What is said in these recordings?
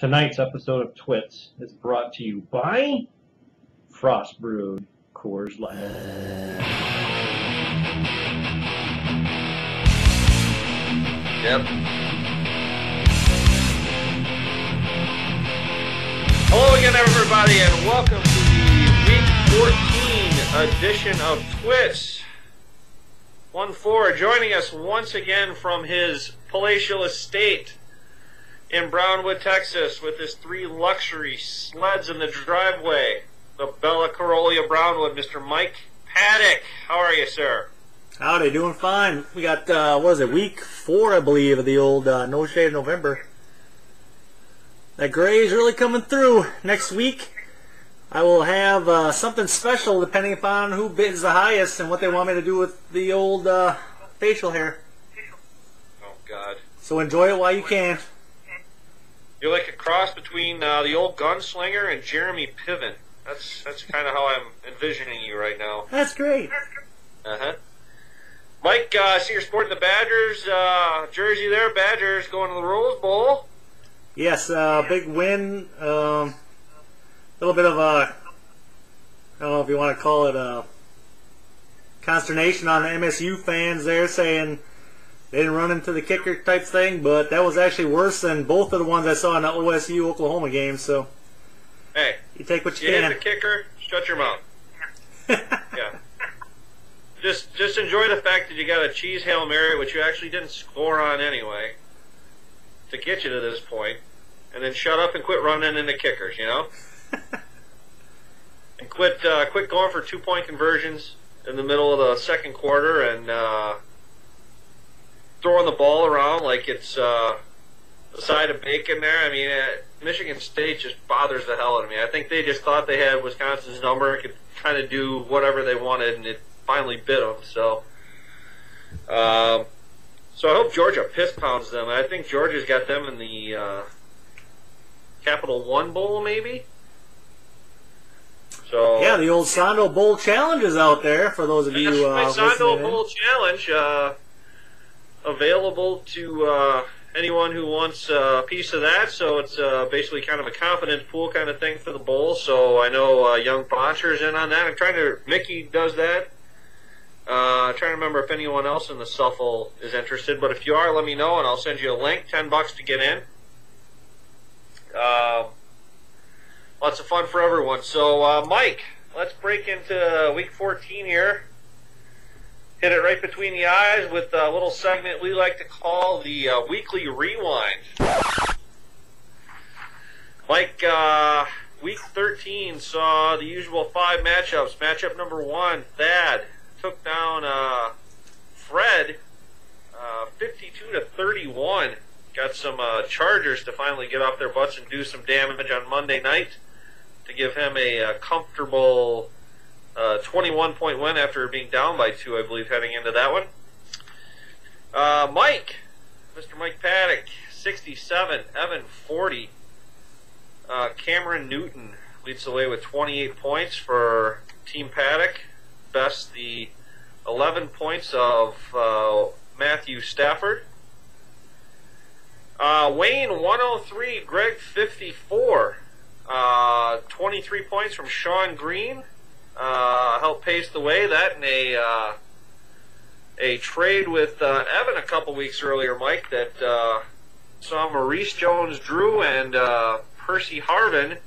Tonight's episode of TWITS is brought to you by Frost Brewed Coors Light. Yep. Hello again, everybody, and welcome to the Week 14 edition of TWITS. 1-4 joining us once again from his palatial estate in Brownwood, Texas, with his 3 luxury sleds in the driveway. The Bella Carolina Brownwood, Mr. Mike Paddock. How are you, sir? Howdy, doing fine. We got, what is it, week 4, I believe, of the old No Shave November. That gray is really coming through. Next week, I will have something special depending upon who bids the highest and what they want me to do with the old facial hair. Oh, God. So enjoy it while you can. You're like a cross between the old gunslinger and Jeremy Piven. That's kind of how I'm envisioning you right now. That's great. Uh-huh. Mike, I see you're sporting the Badgers jersey there. Badgers going to the Rose Bowl. Yes, big win. A little bit of a, I don't know if you want to call it a consternation on the MSU fans there, saying they didn't run into the kicker type thing, but that was actually worse than both of the ones I saw in the OSU-Oklahoma game, so hey, you take what you can. can. Hit the kicker, shut your mouth. Yeah. Just enjoy the fact that you got a cheese Hail Mary, which you actually didn't score on anyway, to get you to this point, and then shut up and quit running into kickers, you know? And quit going for 2-point conversions in the middle of the second quarter and throwing the ball around like it's a side of bacon there. I mean, Michigan State just bothers the hell out of me. I think they just thought they had Wisconsin's number and could kind of do whatever they wanted, and it finally bit them. So I hope Georgia piss pounds them. I think Georgia's got them in the Capital One Bowl, maybe. So yeah, the old Sando Bowl Challenge is out there for those of you my Sando listening Bowl Challenge. Available to anyone who wants a piece of that. So it's basically kind of a confidence pool kind of thing for the bowl. So I know Young Boncher's in on that. Mickey does that. I'm trying to remember if anyone else in the Suffle is interested. But if you are, let me know and I'll send you a link. $10 to get in. Lots of fun for everyone. So Mike, let's break into Week 14 here. Hit it right between the eyes with a little segment we like to call the Weekly Rewind. Mike, Week 13 saw the usual 5 matchups. Matchup number 1, Thad took down Fred 52-31. Got some Chargers to finally get off their butts and do some damage on Monday night to give him a comfortable 21-point win after being down by 2, I believe, heading into that one. Mr. Mike Paddock, 67, Evan 40. Cameron Newton leads the way with 28 points for Team Paddock. Best the 11 points of Matthew Stafford. Wayne 103, Greg 54. 23 points from Sean Green. Helped pace the way. That and a trade with Evan a couple weeks earlier, Mike, that saw Maurice Jones-Drew and Percy Harvin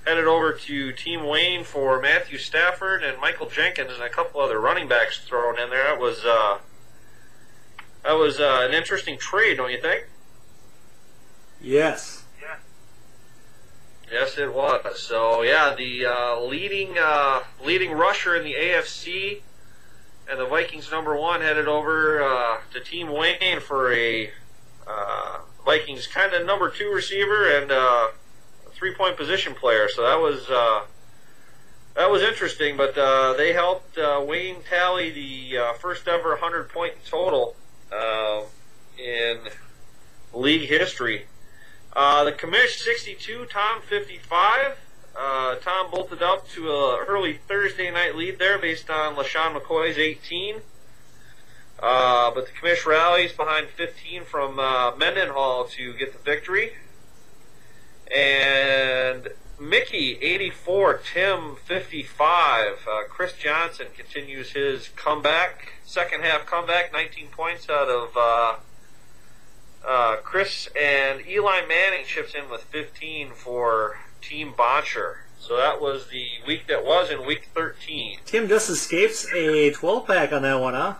headed over to Team Wayne for Matthew Stafford and Michael Jenkins and a couple other running backs thrown in there. That was an interesting trade, don't you think? Yes. Yes, it was. So, yeah, the leading rusher in the AFC and the Vikings #1 headed over to Team Wayne for a Vikings kind of #2 receiver and a 3-point position player. So that was interesting. But they helped Wayne tally the first ever 100-point total in league history. The commish 62, Tom 55. Tom bolted up to an early Thursday night lead there based on LaShawn McCoy's 18. But the commish rallies behind 15 from Mendenhall to get the victory. And Mickey 84, Tim 55. Chris Johnson continues his comeback, second half comeback, 19 points out of Chris, and Eli Manning chips in with 15 for Team Boncher. So that was the week that was in week 13. Tim just escapes a 12-pack on that one, huh?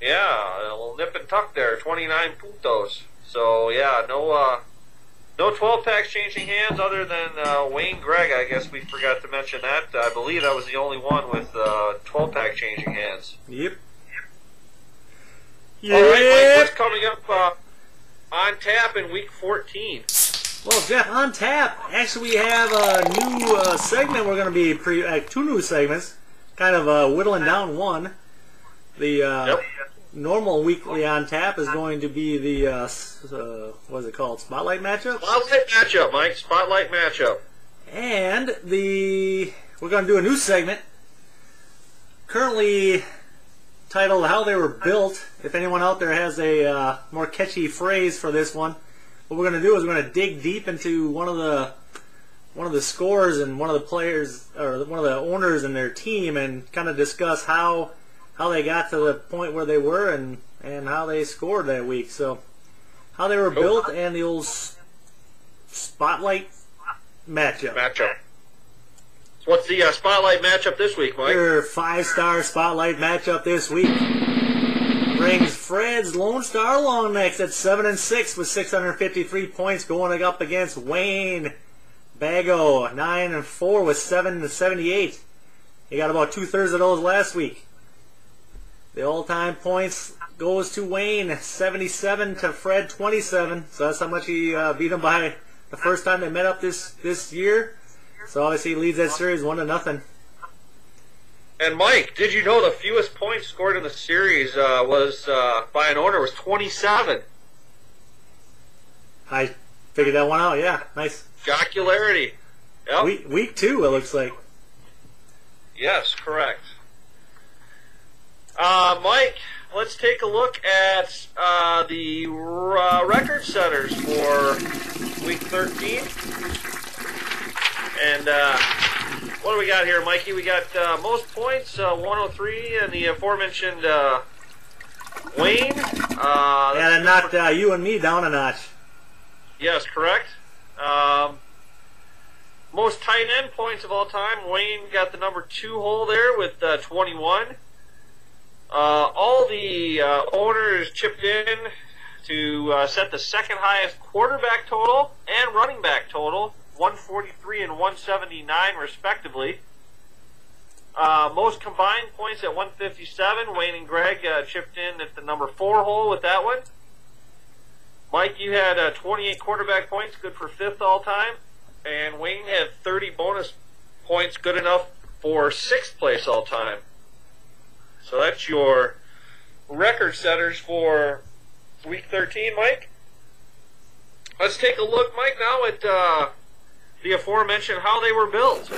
Yeah, a little nip and tuck there, 29 puntos. So yeah, no 12-packs changing hands other than Wayne Gregg. I guess we forgot to mention that. I believe that was the only one with 12-pack changing hands. Yep. All right, Mike, what's coming up on tap in week 14? Well, Jeff, on tap, actually we have a new segment. We're going to be two new segments, kind of whittling down one. The normal weekly on tap is going to be the, what is it called, Spotlight Matchup? Spotlight Matchup, Mike, Spotlight Matchup. And we're going to do a new segment, currently titled How They Were Built. If anyone out there has a more catchy phrase for this one, what we're going to do is we're going to dig deep into one of the scores and one of the players, or one of the owners and their team, and kind of discuss how they got to the point where they were and how they scored that week. So how they were built and the old Spotlight Matchup. So what's the Spotlight Matchup this week, Mike? Your 5-star Spotlight Matchup this week brings Fred's Lone Star Long Necks at 7-6 with 653 points, going up against Wayne Bago 9-4 with 778. He got about 2/3 of those last week. The all-time points goes to Wayne, 77 to Fred, 27. So that's how much he beat him by the first time they met up this year. So obviously he leads that series 1-0. And Mike, did you know the fewest points scored in the series was by an owner was 27? I figured that one out. Yeah, nice. Jocularity. Yep. Week 2, it looks like. Yes, correct. Mike, let's take a look at the record setters for week 13. And what do we got here, Mikey? We got most points, 103, and the aforementioned Wayne. Yeah, that knocked you and me down a notch. Yes, correct. Most tight end points of all time, Wayne got the number 2 hole there with 21. All the owners chipped in to set the second highest quarterback total and running back total, 143 and 179 respectively. Most combined points at 157. Wayne and Greg chipped in at the number 4 hole with that one. Mike, you had 28 quarterback points, good for 5th all time. And Wayne had 30 bonus points, good enough for 6th place all time. So that's your record setters for week 13, Mike. Let's take a look, Mike, now at the aforementioned how they were built.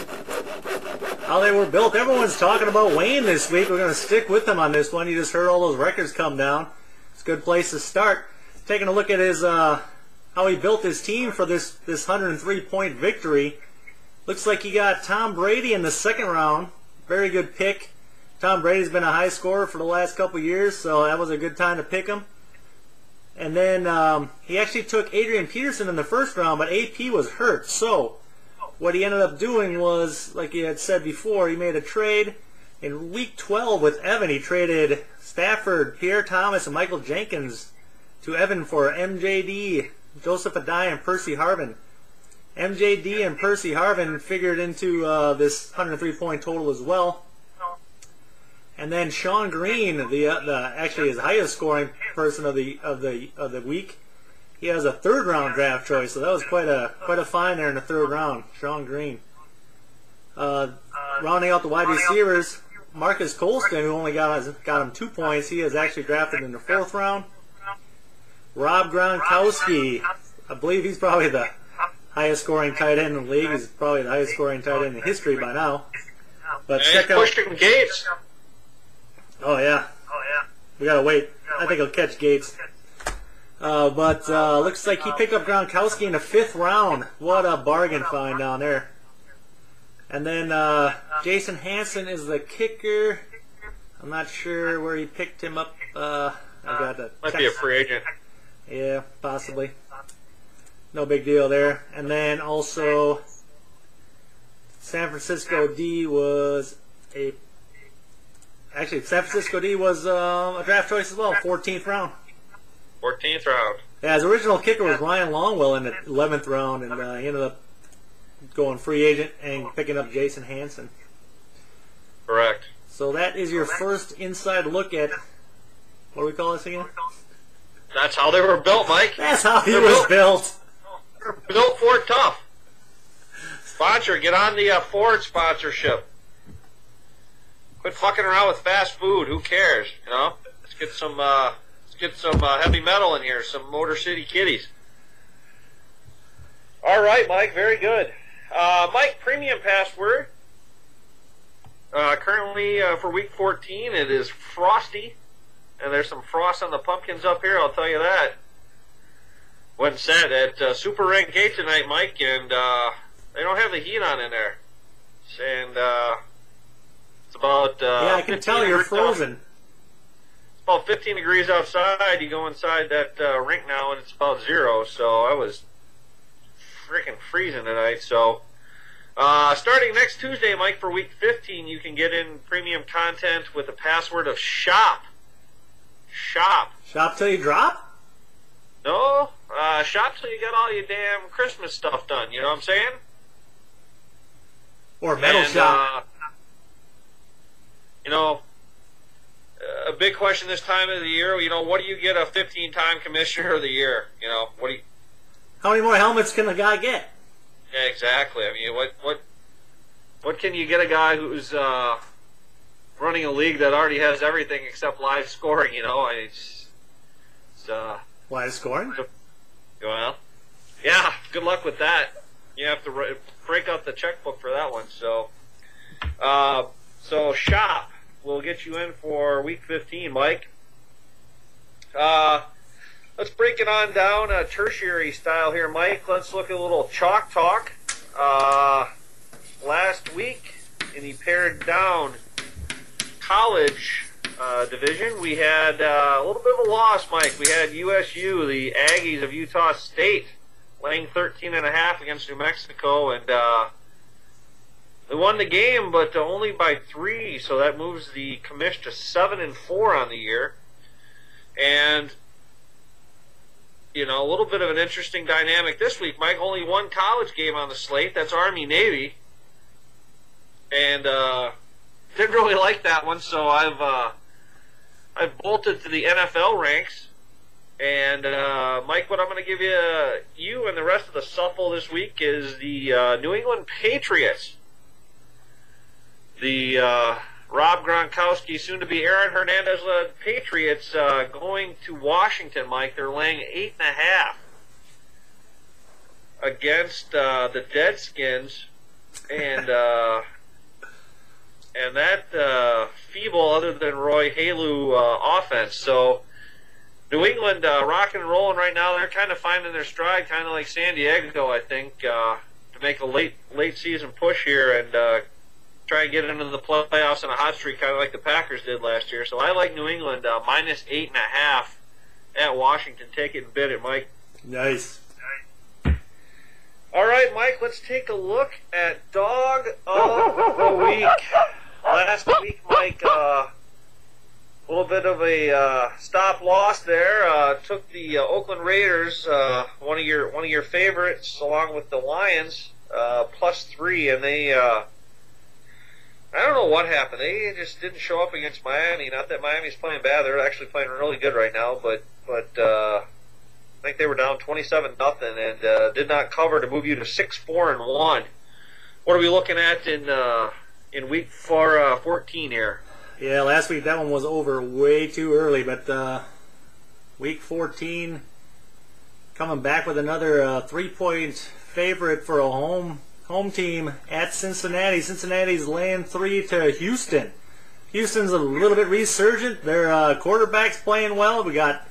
How they were built. Everyone's talking about Wayne this week. We're going to stick with him on this one. You just heard all those records come down. It's a good place to start. Taking a look at his how he built his team for this 103-point victory. Looks like he got Tom Brady in the 2nd round. Very good pick. Tom Brady's been a high scorer for the last couple years, so that was a good time to pick him. And then he actually took Adrian Peterson in the 1st round, but AP was hurt. So what he ended up doing was, like he had said before, he made a trade. In week 12 with Evan, he traded Stafford, Pierre Thomas, and Michael Jenkins to Evan for MJD, Joseph Adai, and Percy Harvin. MJD and Percy Harvin figured into this 103-point total as well. And then Sean Green, actually his highest scoring person of the week, he has a 3rd round draft choice, so that was quite a find there in the 3rd round. Sean Green. Rounding out the wide receivers, Marcus Colston, who only got him 2 points, he is actually drafted in the 4th round. Rob Gronkowski, I believe he's probably the highest scoring tight end in the league. He's probably the highest scoring tight end in history by now. But check out pushing Gates. Oh yeah. We gotta wait. I think he'll catch Gates. But looks like he picked up Gronkowski in the 5th round. What a bargain find down there. And then Jason Hansen is the kicker. I'm not sure where he picked him up. I got the Might be a free agent. Yeah, possibly. No big deal there. And then also San Francisco D was a... Actually, San Francisco D was a draft choice as well, 14th round. 14th round. Yeah, his original kicker was Ryan Longwell in the 11th round, and he ended up going free agent and picking up Jason Hansen. Correct. So that is your first inside look at, what do we call this again? That's how they were built, Mike. That's how he was built. They're built Ford tough. Sponsor, get on the Ford sponsorship. Quit fucking around with fast food. Who cares? You know, let's get some heavy metal in here. Some Motor City Kitties. All right, Mike. Very good. Mike, premium password. Currently for week 14, it is frosty, and there's some frost on the pumpkins up here. I'll tell you that. Went set at Super Rank Gate tonight, Mike, and they don't have the heat on in there. And it's about yeah, I can tell you're frozen. It's about 15 degrees outside. You go inside that rink now, and it's about 0. So I was freaking freezing tonight. So starting next Tuesday, Mike, for week 15, you can get in premium content with the password of SHOP. SHOP. Shop till you drop? No, shop till you got all your damn Christmas stuff done. You know what I'm saying? Or metal shop. You know, a big question this time of the year. You know, what do you get a 15-time commissioner of the year? You know, what do you? How many more helmets can a guy get? Yeah, exactly. I mean, what can you get a guy who's running a league that already has everything except live scoring? You know, it's live scoring? Well, yeah, good luck with that. You have to break out the checkbook for that one. So, so shop will get you in for week 15, Mike. Let's break it on down tertiary style here, Mike. Let's look at a little chalk talk. Last week in the pared down college division, we had a little bit of a loss, Mike. We had USU, the Aggies of Utah State, laying 13.5 against New Mexico, and they won the game, but only by 3. So that moves the commish to 7-4 on the year. And you know, a little bit of an interesting dynamic this week, Mike. Only one college game on the slate. That's Army-Navy. And didn't really like that one, so I've bolted to the NFL ranks. And Mike, what I'm going to give you and the rest of the Suffle this week is the New England Patriots. The Rob Gronkowski, soon to be Aaron Hernandez-led Patriots, going to Washington, Mike. They're laying 8.5 against the Deadskins, and that feeble, other than Roy Halu, offense. So New England rocking and rolling right now. They're kind of finding their stride, kind of like San Diego, I think, to make a late season push here and try and get into the playoffs on a hot streak, kind of like the Packers did last year. So I like New England minus 8.5 at Washington. Take it and bid it, Mike. Nice. All right, Mike, let's take a look at Dog of the Week. Last week, Mike, a little bit of a stop-loss there. Took the Oakland Raiders, one of your favorites, along with the Lions, +3, and they... I don't know what happened. They just didn't show up against Miami. Not that Miami's playing bad; they're actually playing really good right now. But I think they were down 27-0 and did not cover to move you to 6-4-1. What are we looking at in week 14 here? Yeah, last week that one was over way too early, but week 14 coming back with another 3-point favorite for a home team at Cincinnati. Cincinnati's laying 3 to Houston. Houston's a little bit resurgent. Their quarterback's playing well. We got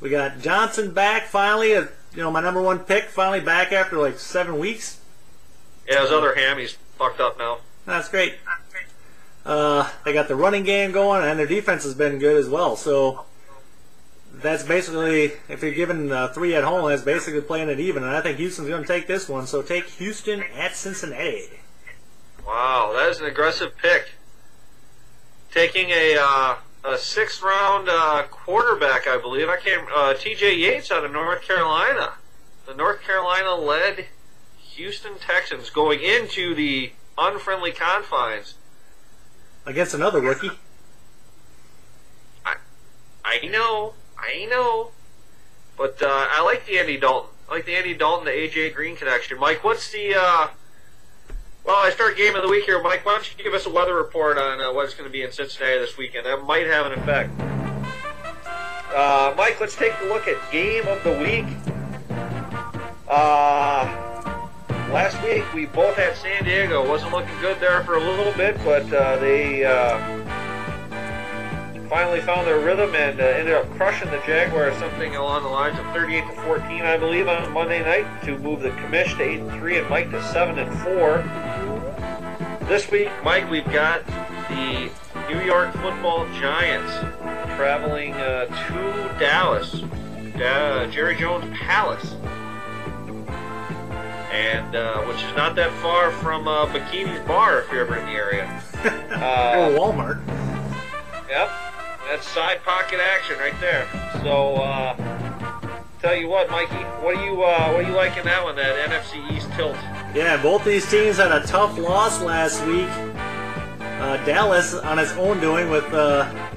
We got Johnson back finally. My number one pick finally back after like 7 weeks. Yeah, his other hammy's fucked up now. That's great. They got the running game going, and their defense has been good as well. So that's basically, if you're given 3 at home, that's basically playing it even. And I think Houston's going to take this one. So take Houston at Cincinnati. Wow, that is an aggressive pick. Taking a 6th round quarterback, I believe. T.J. Yates out of North Carolina. The North Carolina-led Houston Texans going into the unfriendly confines. Against another rookie. I know. But I like the Andy Dalton. I like the Andy Dalton to A.J. Green connection. Mike, what's the... Well, I start game of the week here. Mike, why don't you give us a weather report on what's going to be in Cincinnati this weekend? That might have an effect. Mike, let's take a look at game of the week. Last week, we both had San Diego. Wasn't looking good there for a little bit, but they finally found their rhythm and ended up crushing the Jaguars, something along the lines of 38-14, I believe, on Monday night to move the commish to 8-3 and Mike to 7-4. This week, Mike, we've got the New York Football Giants traveling to Dallas, Jerry Jones Palace, and which is not that far from Bikini's Bar if you're ever in the area. Or Walmart. Yep. That's side pocket action right there. So, tell you what, Mikey, what do you like in that one? That NFC East tilt. Yeah, both these teams had a tough loss last week. Dallas on its own doing with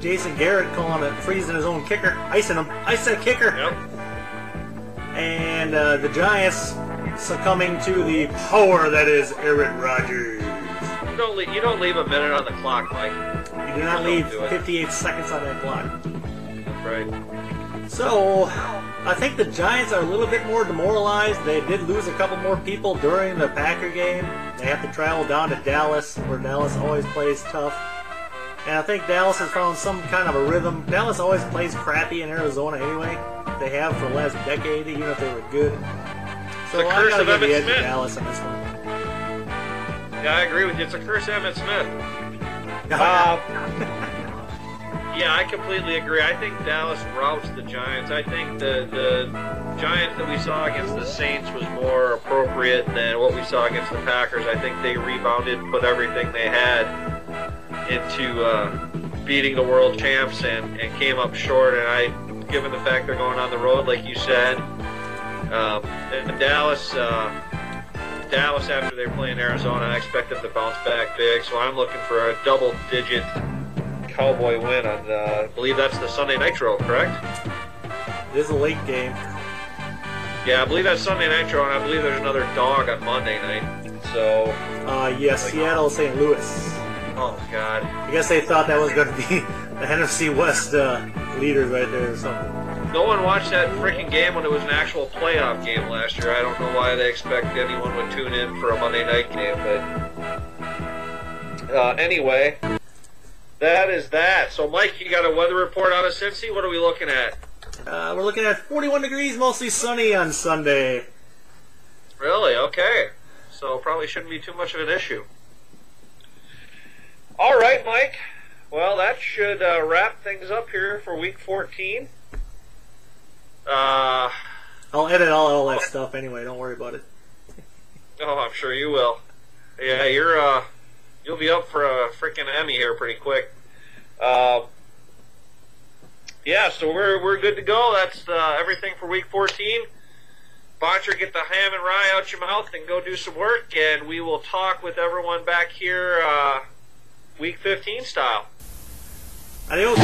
Jason Garrett freezing his own kicker, icing him, ice that kicker. Yep. And the Giants succumbing to the power that is Aaron Rodgers. You don't leave a minute on the clock, Mike. You do not leave 58 seconds on that clock. That's right. So, I think the Giants are a little bit more demoralized. They did lose a couple more people during the Packer game. They have to travel down to Dallas, where Dallas always plays tough. And I think Dallas has found some kind of a rhythm. Dallas always plays crappy in Arizona anyway. They have for the last decade, even if they were good. So The I curse gotta of give the Emmitt edge to Smith. Dallas on this one. Yeah, I agree with you. It's a curse of Emmitt Smith. Yeah, I completely agree. I think Dallas routs the Giants. I think the Giants that we saw against the Saints was more appropriate than what we saw against the Packers. I think they rebounded, put everything they had into beating the world champs and came up short. And given the fact they're going on the road, like you said, and Dallas after they're playing Arizona, I expect them to bounce back big. So I'm looking for a double-digit Cowboy win on, I believe that's the Sunday Nitro, correct? It is a late game. Yeah, I believe that's Sunday Nitro, and I believe there's another dog on Monday night. So, Yes, Seattle, St. Louis. oh God, I guess they thought that was going to be the NFC West leaders right there or something. no one watched that freaking game when it was an actual playoff game last year. I don't know why they expect anyone would tune in for a Monday night game, but anyway. That is that. So, Mike, you got a weather report out of Cincy? What are we looking at? We're looking at 41 degrees, mostly sunny on Sunday. Really? Okay. So, probably shouldn't be too much of an issue. All right, Mike. Well, that should wrap things up here for Week 14. I'll edit all that stuff anyway. Don't worry about it. Oh, I'm sure you will. Yeah, you'll be up for a freaking Emmy here pretty quick. Yeah, so we're good to go. That's everything for Week 14. Botcher, get the ham and rye out your mouth and go do some work, and we will talk with everyone back here Week 15 style. Adios.